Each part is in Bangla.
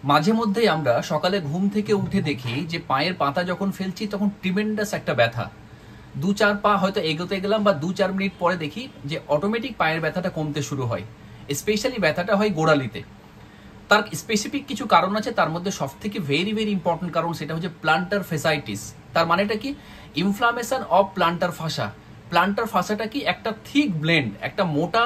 মাঝে মধ্যেই আমরা সকালে ঘুম থেকে উঠে দেখি যে পায়ের পাতা যখন ফেলছি তখন ট্রিমেন্ডাস একটা ব্যথা। 2-4 পা হয়তো এগোতে গেলাম বা 2-4 মিনিট পরে দেখি যে অটোমেটিক পায়ের ব্যথাটা কমতে শুরু হয়। স্পেশালি ব্যথাটা হয় গোড়ালিতে। তার স্পেসিফিক কিছু কারণ আছে, তার মধ্যে সব থেকে ভেরি ভেরি ইম্পর্টেন্ট কারণ সেটা হচ্ছে প্লান্টার ফেসাইটিস। তার মানেটা কি? Inflammation of plantar fascia. Plantar ফাসাটা কি? একটা থিক ব্লেন্ড, একটা মোটা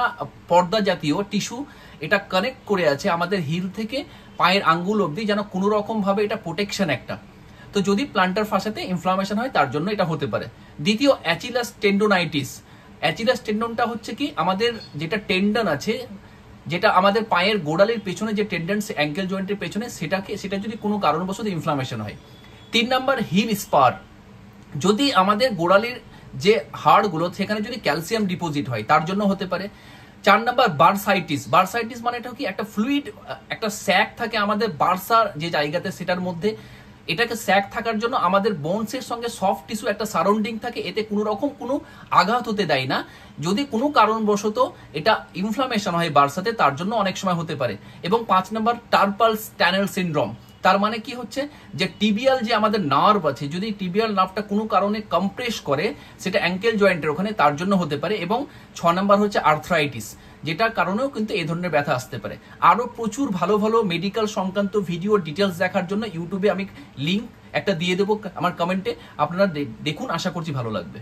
পর্দা জাতীয় টিস্যু, এটা কানেক্ট করে আছে আমাদের হিল থেকে পায়ের আঙ্গুল অবধি, যেন কোনো রকম ভাবে এটা প্রোটেকশন একটা। তো যদি প্লান্টার ফাসাতে ইনফ্লামেশন হয় তার জন্য এটা হতে পারে। দ্বিতীয়, অ্যাচিলাস টেন্ডোনাইটিস। অ্যাচিলাস টেন্ডনটা হচ্ছে কি? আমাদের যেটা টেন্ডন আছে, যেটা আমাদের পায়ের গোড়ালির পেছনে যে টেন্ডেন্স অ্যাঙ্কেল জয়েন্টের পেছনে, সেটা যদি কোনো কারণবশত ইনফ্লামেশন হয়। 3 নাম্বার, হিল স্পার। যদি আমাদের গোড়ালির যে হাড়গুলো সেখানে যদি ক্যালসিয়াম ডিপোজিট হয় তার জন্য হতে পারে। 4 নাম্বার, বার্সাইটিস। বার্সাইটিস মানে এটা কি? একটা ফ্লুইড, একটা স্যাক থাকে আমাদের বার্সার যে জায়গাতে, সেটার মধ্যে এটাকে স্যাক থাকার জন্য আমাদের বোনসের সঙ্গে সফট টিস্যু একটা সারাউন্ডিং থাকে, এতে কোনো রকম কোনো আঘাত হতে দেয় না। যদি কোনো কারণবশত এটা ইনফ্লামেশন হয় বার্সাতে, তার জন্য অনেক সময় হতে পারে। এবং 5 নম্বর, টার্পাল টানেল সিনড্রোম। তার মানে কি হচ্ছে? যে টিবিয়াল যে আমাদের নার্ভ আছে, যদি টিবিয়াল নার্ভটা কোনো কারণে কম্প্রেস করে, সেটা অ্যাঙ্কেল জয়েন্টের ওখানে, তার জন্য হতে পারে। এবং 6 নম্বর হচ্ছে আর্থ্রাইটিস, যেটার কারণেও কিন্তু এই ধরনের ব্যথা আসতে পারে। আরো প্রচুর ভালো ভালো মেডিকেল সংক্রান্ত ভিডিও ডিটেলস দেখার জন্য ইউটিউবে আমি লিংক একটা দিয়ে দেবো আমার কমেন্টে, আপনারা দেখুন, আশা করছি ভালো লাগবে।